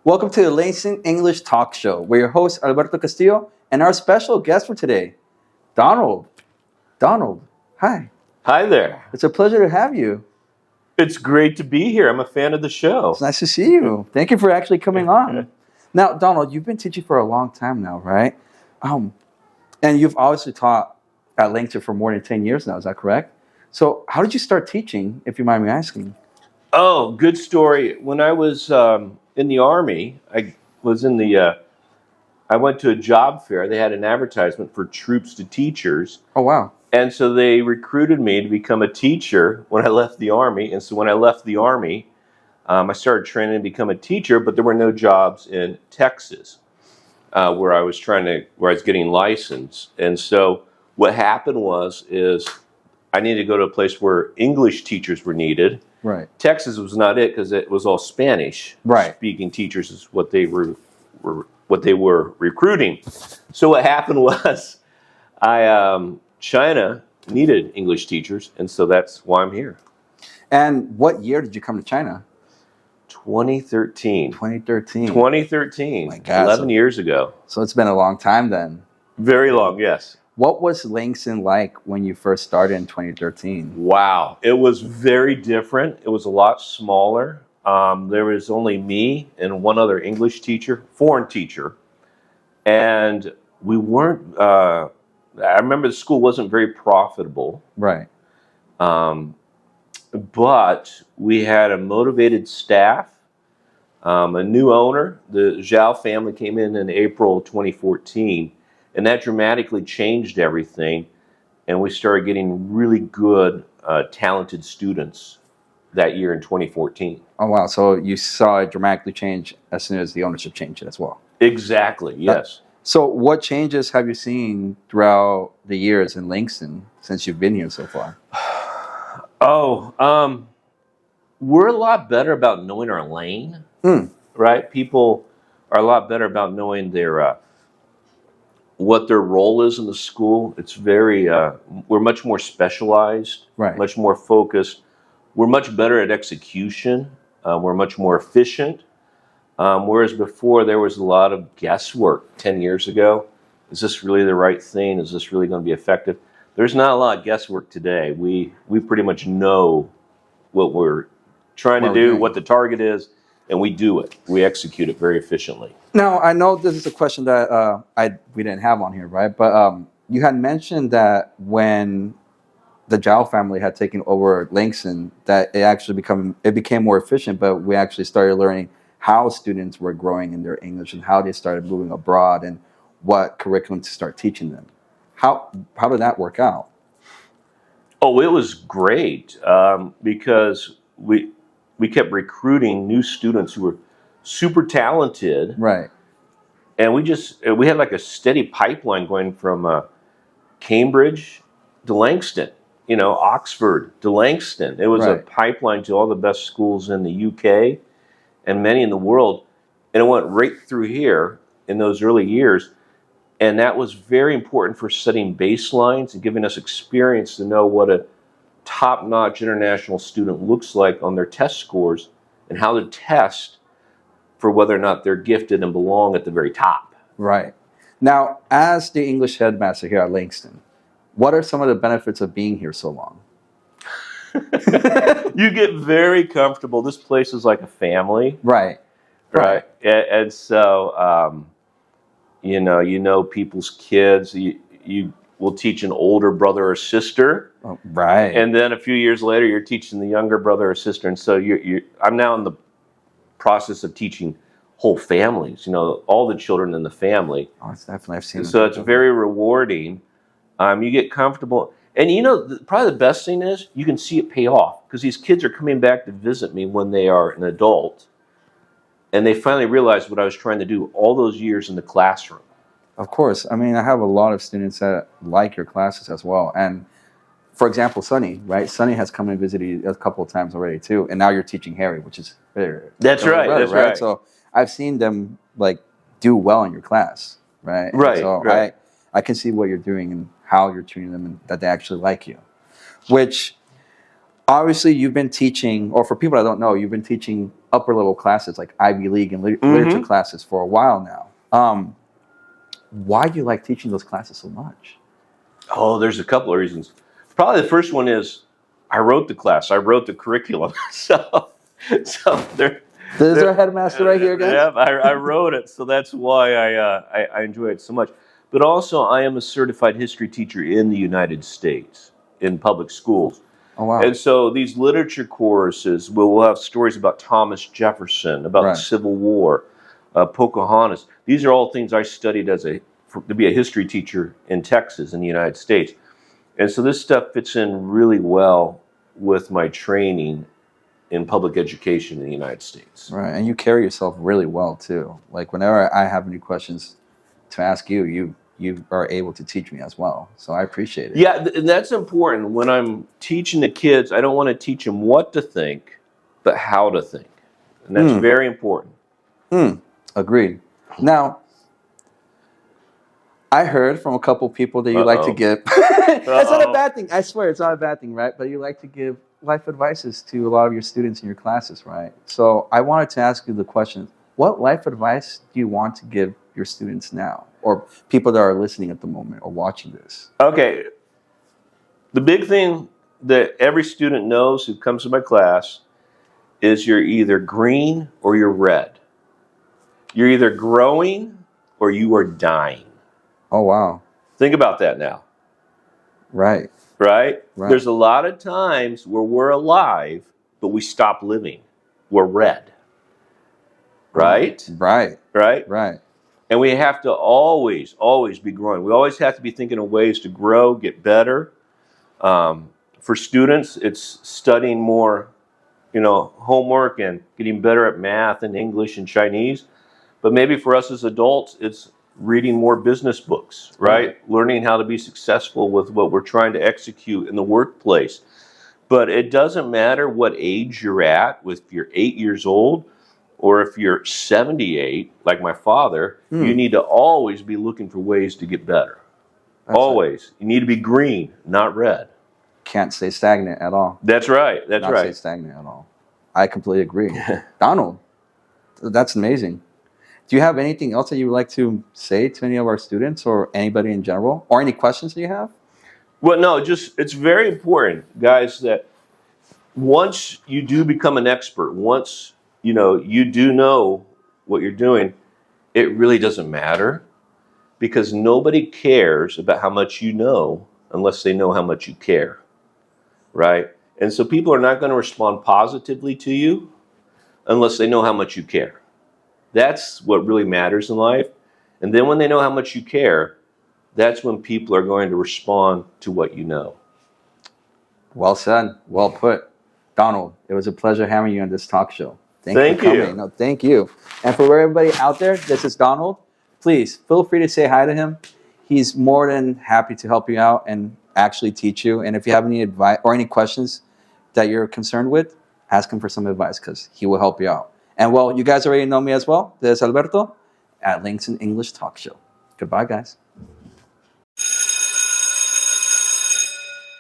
Welcome to the Langston English Talk Show. We're your host, Alberto Castillo, and our special guest for today, Donald. Donald, hi. Hi there. It's a pleasure to have you. It's great to be here. I'm a fan of the show. It's nice to see you. Thank you for actually coming on. Now, Donald, you've been teaching for a long time now, right? And you've obviously taught at Langston for more than 10 years now, is that correct? So how did you start teaching, if you mind me asking? Oh, good story. When I was in the Army, I went to a job fair. They had an advertisement for troops to teachers. Oh, wow. And so they recruited me to become a teacher when I left the Army. And so when I left the Army, I started training to become a teacher, but there were no jobs in Texas where I was getting licensed. And so what happened is I needed to go to a place where English teachers were needed. Right. Texas was not it because it was all Spanish. Right. Speaking teachers is what they were recruiting. So what happened was China needed English teachers, and so that's why I'm here. And what year did you come to China? 2013. 2013. 2013. My God, 11 years ago. So it's been a long time then. Very long, yes. What was Langston like when you first started in 2013? Wow. It was very different. It was a lot smaller. There was only me and one other English teacher, foreign teacher. And we weren't, I remember the school wasn't very profitable. Right. But we had a motivated staff, a new owner. The Zhao family came in April of 2014. And that dramatically changed everything, and we started getting really good, talented students that year in 2014. Oh, wow. So you saw it dramatically change as soon as the ownership changed as well. Exactly, yes. So what changes have you seen throughout the years in Langston since you've been here so far? We're a lot better about knowing our lane, right? People are a lot better about knowing what their role is in the school. It's very, we're much more specialized, right. Much more focused. We're much better at execution. We're much more efficient. Whereas before there was a lot of guesswork 10 years ago. Is this really the right thing? Is this really going to be effective? There's not a lot of guesswork today. We pretty much know what we're trying to do, what the target is, and we do it. We execute it very efficiently. Now, I know this is a question that we didn't have on here, right? But you had mentioned that when the Zhao family had taken over Langston, that it became more efficient, but we actually started learning how students were growing in their English and how they started moving abroad and what curriculum to start teaching them. How did that work out? Oh, it was great because we kept recruiting new students who were super talented, right? And we had like a steady pipeline going from Cambridge to Langston, Oxford to Langston. It was a pipeline to all the best schools in the UK and many in the world, and it went right through here in those early years. And that was very important for setting baselines and giving us experience to know what a top-notch international student looks like on their test scores and how to test for whether or not they're gifted and belong at the very top. Right. Now, as the English headmaster here at Langston, what are some of the benefits of being here so long? You get very comfortable. This place is like a family. Right. And so, you know people's kids. You will teach an older brother or sister. Oh, right. And then a few years later, you're teaching the younger brother or sister. And so I'm now in the process of teaching whole families, all the children in the family. Oh, it's definitely, I've seen it. So it's very rewarding. You get comfortable. And probably the best thing is you can see it pay off because these kids are coming back to visit me when they are an adult. And they finally realized what I was trying to do all those years in the classroom. Of course. I mean, I have a lot of students that like your classes as well. And for example, Sunny, right? Sunny has come and visited you a couple of times already too. And now you're teaching Harry, which is That's right. So I've seen them do well in your class, right? Right. And so I can see what you're doing and how you're treating them and that they actually like you. Which obviously you've been teaching, or for people that don't know, you've been teaching upper level classes like Ivy League and literature classes for a while now. Why do you like teaching those classes so much? Oh, there's a couple of reasons. Probably the first one is I wrote the class. I wrote the curriculum. so there. There's our headmaster right here, guys. Yeah, I wrote it, so that's why I enjoy it so much. But also, I am a certified history teacher in the United States in public schools. Oh, wow. And so these literature courses will have stories about Thomas Jefferson, about the Civil War, Pocahontas. These are all things I studied to be a history teacher in Texas in the United States. And so this stuff fits in really well with my training in public education in the United States. Right, and you carry yourself really well too. Like whenever I have any questions to ask you, you are able to teach me as well. So I appreciate it. Yeah, and that's important. When I'm teaching the kids, I don't want to teach them what to think, but how to think. And that's very important. Agreed. Now, I heard from a couple people that you like to give. That's not a bad thing. I swear, it's not a bad thing, right? But you like to give life advices to a lot of your students in your classes, right? So I wanted to ask you the question, what life advice do you want to give your students now, or people that are listening at the moment or watching this? Okay. The big thing that every student knows who comes to my class is you're either green or you're red. You're either growing or you are dying. Oh, wow. Think about that now. Right. Right? There's a lot of times where we're alive, but we stop living. We're red. Right? Right. Right? Right. And we have to always be growing. We always have to be thinking of ways to grow, get better. For students, it's studying more, homework and getting better at math and English and Chinese. But maybe for us as adults, it's reading more business books, right? Learning how to be successful with what we're trying to execute in the workplace. But it doesn't matter what age you're at, if you're 8 years old or if you're 78, like my father, you need to always be looking for ways to get better. Always. You need to be green, not red. Can't stay stagnant at all. That's right. That's Not stay stagnant at all. I completely agree. Donald, that's amazing. Do you have anything else that you would like to say to any of our students or anybody in general? Or any questions that you have? Well, no, it's very important, guys, that once you do become an expert, once you do know what you're doing, it really doesn't matter because nobody cares about how much you know unless they know how much you care, right? And so people are not going to respond positively to you unless they know how much you care. That's what really matters in life. And then when they know how much you care, that's when people are going to respond to what you know. Well said. Well put. Donald, it was a pleasure having you on this talk show. Thank you for coming. you. No, thank you. And for everybody out there, this is Donald. Please feel free to say hi to him. He's more than happy to help you out and actually teach you. And if you have any advice or any questions that you're concerned with, ask him for some advice because he will help you out. And well, you guys already know me as well. This is Alberto at Langston English Talk Show. Goodbye, guys.